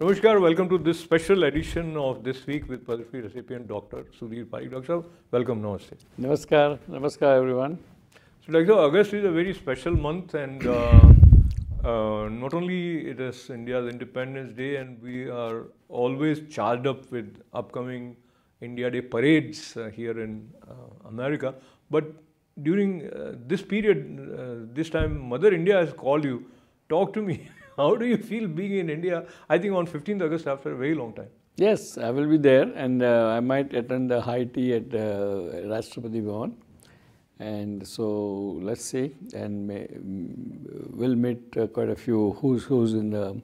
Namaskar, welcome to this special edition of This Week with Padma Shri recipient Dr. Sudhir Parikh. Dr. Sahab, welcome, namaste. Namaskar, namaskar everyone. So, Dr. August is a very special month, and not only it is India's Independence Day, and we are always charged up with upcoming India Day parades here in America, but during this period, this time Mother India has called you. Talk to me. How do you feel being in India? I think on 15th August after a very long time. Yes, I will be there, and I might attend the high tea at Rashtrapati Bhavan. And so let's see, and we'll meet quite a few who's in the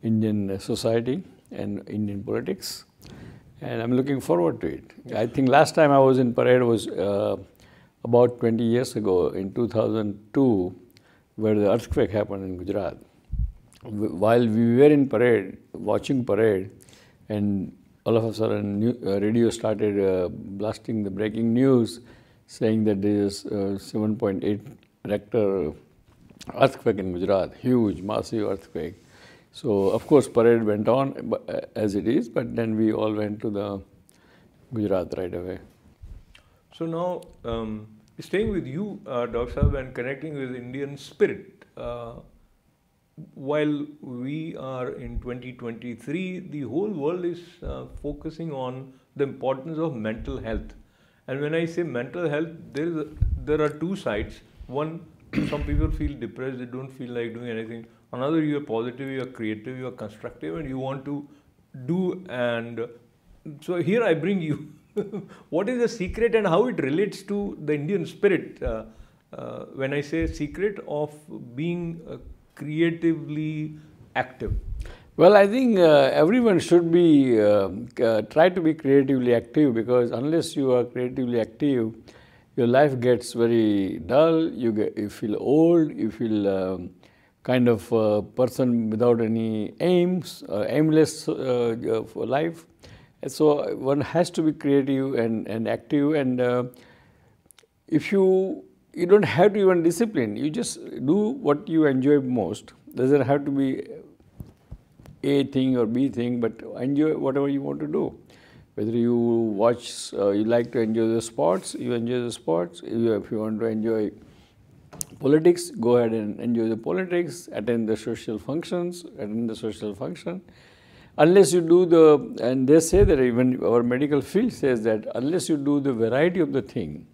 Indian society and Indian politics, and I'm looking forward to it. I think last time I was in parade was about 20 years ago in 2002, where the earthquake happened in Gujarat. While we were in parade, watching parade, and all of a sudden radio started blasting the breaking news, saying that there is 7.8 Richter earthquake in Gujarat, huge, massive earthquake. So of course parade went on as it is, but then we all went to the Gujarat right away. So now, staying with you, Dr. Sahab, and connecting with Indian spirit, while we are in 2023, the whole world is focusing on the importance of mental health. And when I say mental health, there are two sides. One, some people feel depressed, they don't feel like doing anything. Another, you are positive, you are creative, you are constructive, and you want to do. And so here I bring you. What is the secret and how it relates to the Indian spirit? When I say secret of being creatively active. Well, I think everyone should be try to be creatively active, because unless you are creatively active, your life gets very dull. You feel old. You feel kind of a person without any aims, aimless for life. And so one has to be creative and active. And if you don't have to even discipline. You just do what you enjoy most. Doesn't have to be A thing or B thing, but enjoy whatever you want to do. Whether you watch, you like to enjoy the sports, you enjoy the sports. If you want to enjoy politics, go ahead and enjoy the politics. Attend the social functions, attend the social function. Unless you do and they say that even our medical field says that unless you do the variety of the thing,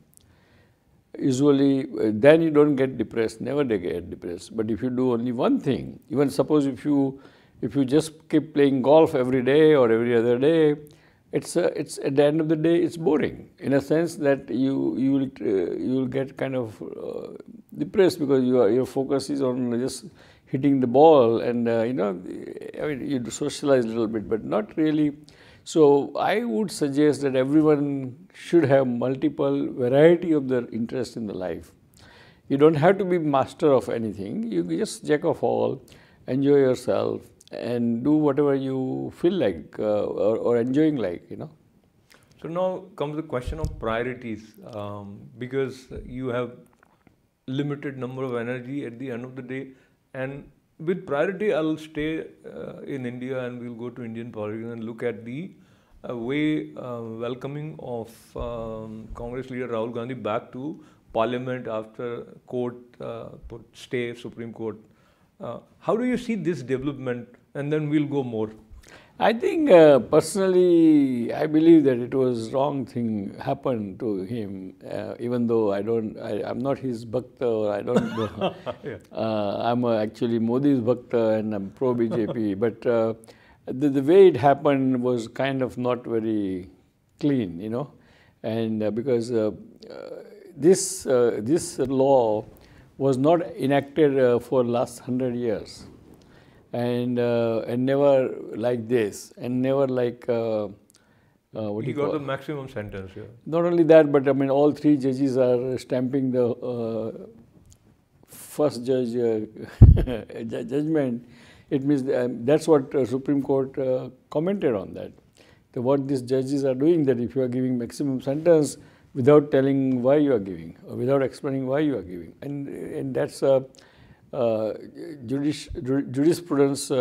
usually then you don't get depressed, never get depressed. But if you do only one thing, even suppose if you just keep playing golf every day or every other day, it's at the end of the day it's boring, in a sense that you will get kind of depressed, because your focus is on just hitting the ball, and I mean, you socialize a little bit, but not really. So I would suggest that everyone should have multiple variety of their interest in the life. You don't have to be master of anything. You just jack of all, enjoy yourself, and do whatever you feel like or enjoying like, So now comes the question of priorities, because you have limited number of energy at the end of the day, and with priority, I'll stay in India and we'll go to Indian politics and look at the way welcoming of Congress leader Rahul Gandhi back to Parliament after court put stay, Supreme Court. How do you see this development? And then we'll go more. I think personally, I believe that it was wrong thing happened to him. Even though I'm not his bhakta, or I don't. Yeah. I'm actually Modi's bhakta and I'm pro BJP. But the way it happened was kind of not very clean, and because this law was not enacted for last 100 years. And never like this, and never like what he got the maximum sentence. Yeah. Not only that, but I mean, all three judges are stamping the first judge judgment. It means that's what Supreme Court commented on that. What these judges are doing, that if you are giving maximum sentence without telling why you are giving, or without explaining why you are giving, and that's jurisprudence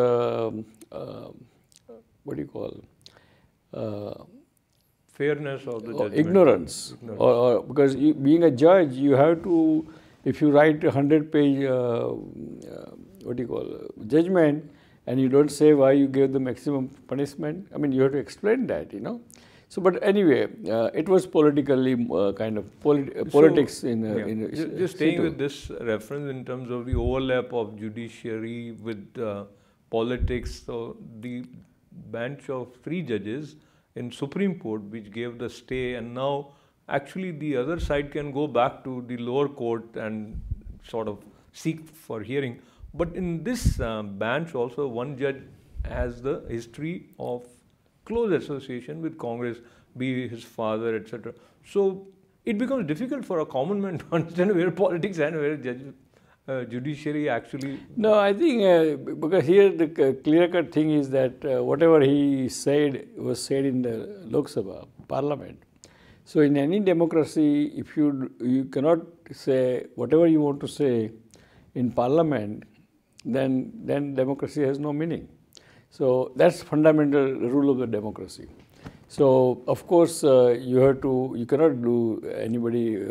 what do you call, fairness of the or judgment. ignorance. Or because being a judge, you have to, if you write a 100-page, what do you call, judgment, and you don't say why you gave the maximum punishment, I mean, you have to explain that, you know. So, but anyway, it was politically kind of politics just staying with this reference in terms of the overlap of judiciary with politics. So, the bench of 3 judges in Supreme Court which gave the stay, and now actually the other side can go back to the lower court and sort of seek for hearing. But in this bench also, one judge has the history of close association with Congress, be his father, etc. So it becomes difficult for a common man to understand where politics and where judiciary actually. No, I think because here the clear-cut thing is that whatever he said was said in the Lok Sabha, Parliament. So in any democracy, if you cannot say whatever you want to say in Parliament, then democracy has no meaning. So that's fundamental rule of the democracy. So of course you cannot do anybody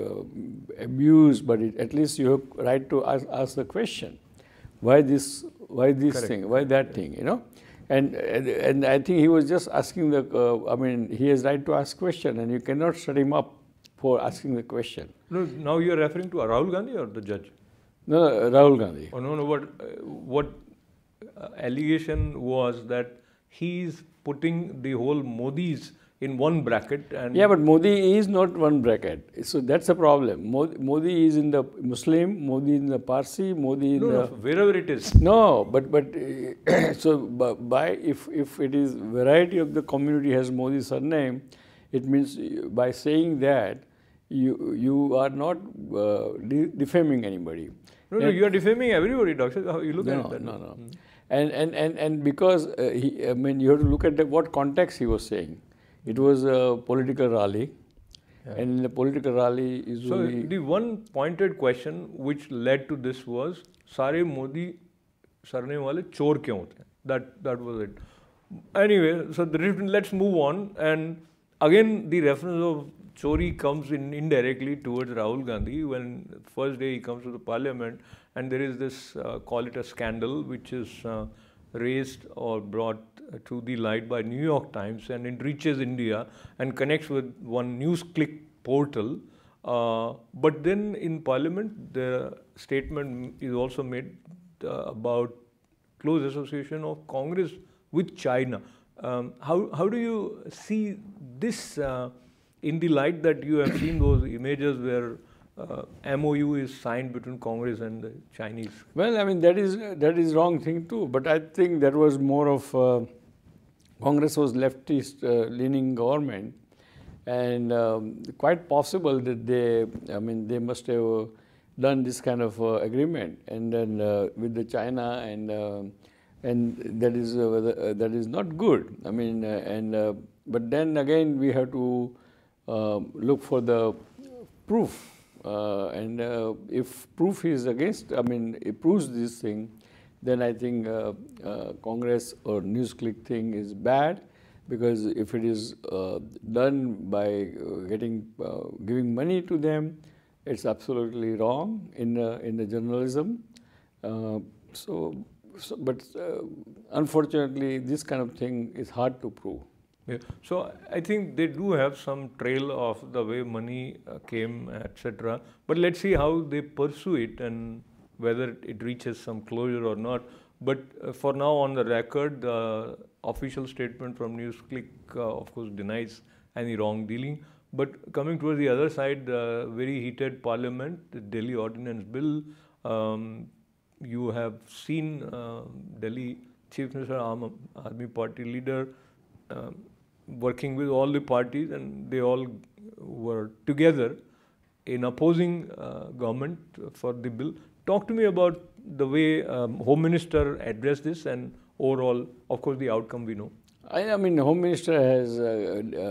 abuse, but at least you have right to ask the question, why this thing, why that thing, you know. And I think he was just asking I mean, he has right to ask question, and you cannot shut him up for asking the question. No, now you are referring to Rahul Gandhi or the judge? No, Rahul Gandhi. Oh, no, what allegation was that he is putting the whole Modis in one bracket. And yeah, but Modi is not one bracket. So that's a problem. Modi is in the Muslim, Modi in the Parsi, Modi in no, wherever it is. No, but so by if it is variety of the community has Modi surname, it means by saying that you are not defaming anybody. No, you are defaming everybody, doctor. How you look at that? No. And because I mean, you have to look at what context he was saying. It was a political rally, and in the political rally, usually. So the one pointed question which led to this was, "Sare Modi surname wale chor kyun hote?" That was it. Anyway, so let's move on. And again, the reference of chori comes in indirectly towards Rahul Gandhi when first day he comes to the parliament, and there is this call it a scandal which is raised or brought to the light by New York Times, and it reaches India and connects with one NewsClick portal. But then in Parliament, the statement is also made about close association of Congress with China. How do you see this in the light that you have seen those images where MOU is signed between Congress and the Chinese? Well, I mean, that is wrong thing too. But I think that was more of Congress was leftist leaning government, and quite possible that they must have done this kind of agreement, and then with the China, and that is not good. I mean, but then again we have to look for the proof. And if proof is against, I mean, it proves this thing, then I think Congress or NewsClick thing is bad, because if it is done by giving money to them, it's absolutely wrong in the journalism. But unfortunately, this kind of thing is hard to prove. Yeah. So I think they do have some trail of the way money came, etc. But let's see how they pursue it and whether it reaches some closure or not. But for now, on the record, the official statement from NewsClick, of course, denies any wrong dealing. But coming towards the other side, the very heated Parliament, the Delhi Ordinance Bill, you have seen Delhi Chief Minister, Aam Aadmi Party leader, working with all the parties, and they all were together in opposing government for the bill. Talk to me about the way Home Minister addressed this, and overall, of course, the outcome we know. I mean, the Home Minister has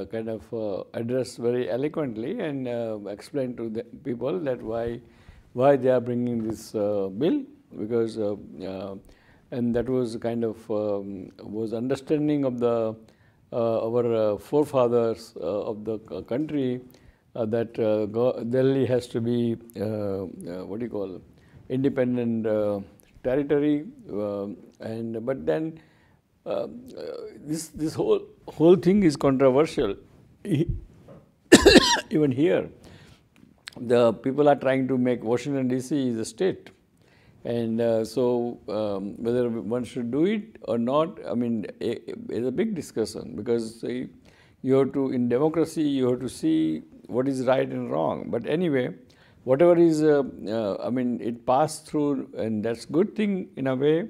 kind of addressed very eloquently and explained to the people that why they are bringing this bill, because and that was kind of was understanding of the our forefathers of the country, that Delhi has to be what do you call independent territory, and but then this whole thing is controversial. Even here, the people are trying to make Washington DC is a state, and so whether one should do it or not, I mean, it's a big discussion, because you have to, in democracy, you have to see what is right and wrong. But anyway, whatever is, I mean, it passed through, and that's good thing in a way,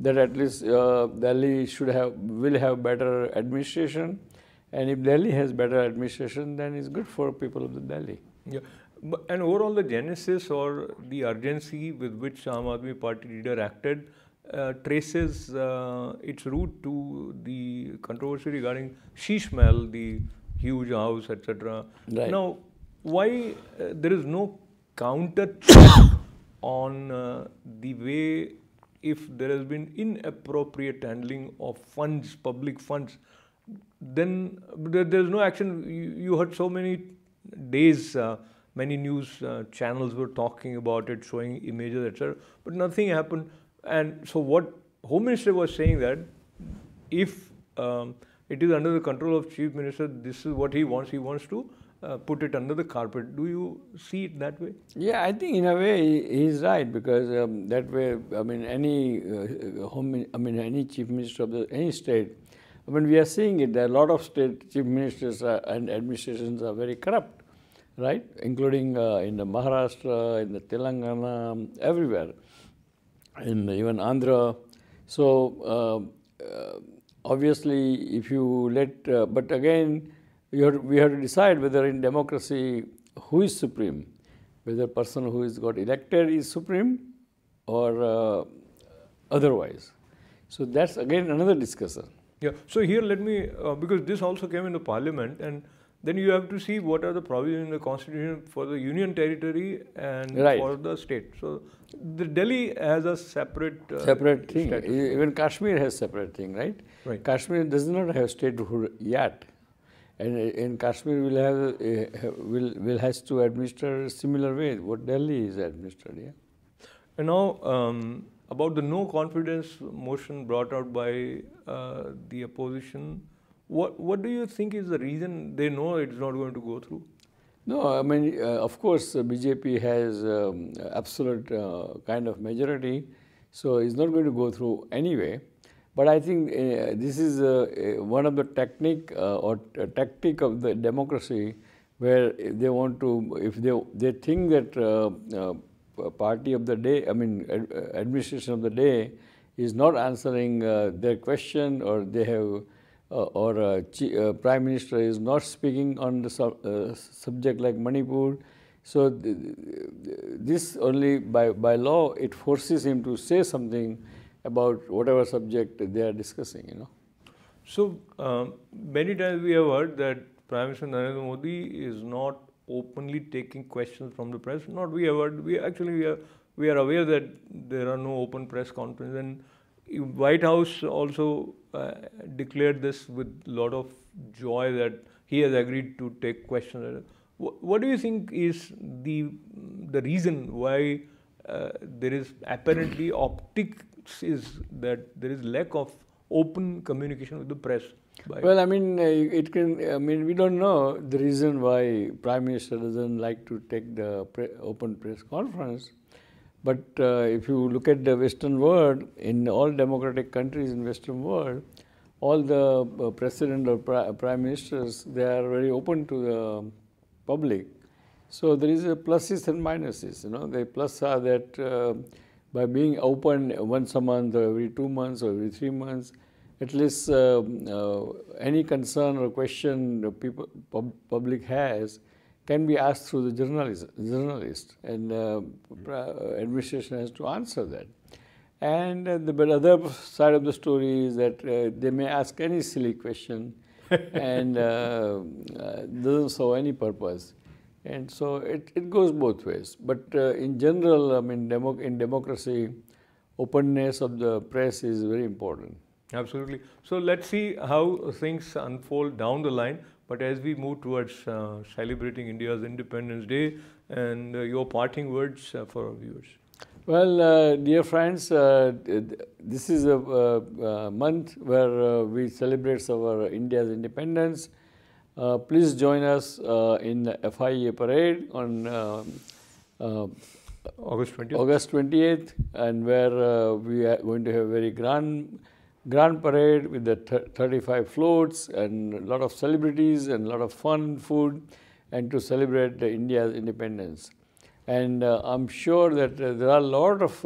that at least Delhi will have better administration, and if Delhi has better administration, then it's good for people of the Delhi. Yeah. And overall, the genesis or the urgency with which Aam Aadmi Party leader acted traces its root to the controversy regarding Sheesh Mahal, the huge house, etc. Right. Now, why there is no counter check on the way, if there has been inappropriate handling of funds, public funds, then there's no action. You heard so many days, many news channels were talking about it, showing images, etc. But nothing happened. And so what Home Minister was saying, that if it is under the control of Chief Minister, this is what he wants. He wants to put it under the carpet. Do you see it that way? Yeah, I think in a way he's right, because that way, I mean, any any Chief Minister of any state, I mean, we are seeing it. There are a lot of state Chief Ministers and administrations are very corrupt, right? Including in the Maharashtra, in the Telangana, everywhere, in even Andhra. So obviously, if you let, but again, we have to decide whether in democracy who is supreme, whether the person who is got elected is supreme or otherwise. So that's again another discussion. Yeah. So here let me, because this also came into Parliament, and then you have to see what are the provisions in the Constitution for the Union territory and Right. for the state. So the Delhi has a separate thing. status. Even Kashmir has separate thing, right? Right. Kashmir does not have statehood yet, and in Kashmir will has to administer similar way what Delhi is administered. Yeah. And now about the no confidence motion brought out by the opposition, what do you think is the reason they know it's not going to go through? No, I mean, of course, BJP has absolute kind of majority, so it's not going to go through anyway. But I think this is one of the technique or tactic of the democracy, where they want to, if they think that party of the day, I mean, administration of the day is not answering their question, or they have, Prime Minister is not speaking on the subject like Manipur. So this only by law, it forces him to say something about whatever subject they are discussing, you know. So many times we have heard that Prime Minister Narendra Modi is not openly taking questions from the press. Not we have heard. We are aware that there are no open press conferences, and White House also declared this with a lot of joy that he has agreed to take questions. What do you think is the reason why there is apparently optics is that there is lack of open communication with the press? Well, I mean, it can. I mean, we don't know the reason why Prime Minister doesn't like to take the open press conference. But if you look at the Western world, in all democratic countries in Western world, all the president or prime ministers, they are very open to the public. So there is a pluses and minuses. You know, the plus are that by being open once a month or every 2 months or every 3 months, at least any concern or question the public has can be asked through the journalist, and administration has to answer that. And the other side of the story is that they may ask any silly question and doesn't serve any purpose. And so it goes both ways. But in general, I mean, in democracy, openness of the press is very important. Absolutely. So let's see how things unfold down the line. But as we move towards celebrating India's Independence Day, and your parting words for our viewers. Well, dear friends, this is a month where we celebrate our India's independence. Please join us in the FIA parade on August 20th. August 20th, and where we are going to have a very grand parade with the 35 floats and a lot of celebrities and a lot of fun food, and to celebrate India's independence. And I'm sure that there are a lot of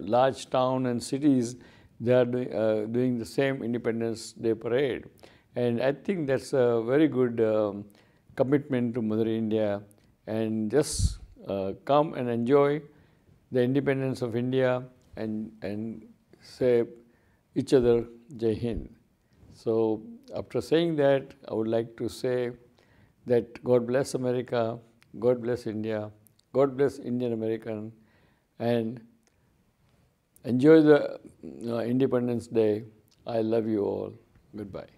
large towns and cities that are doing the same Independence Day parade. And I think that's a very good commitment to Mother India. And just come and enjoy the independence of India and say each other Jai Hind. So after saying that, I would like to say that God bless America, God bless India, God bless Indian American, and enjoy the Independence Day. I love you all. Goodbye.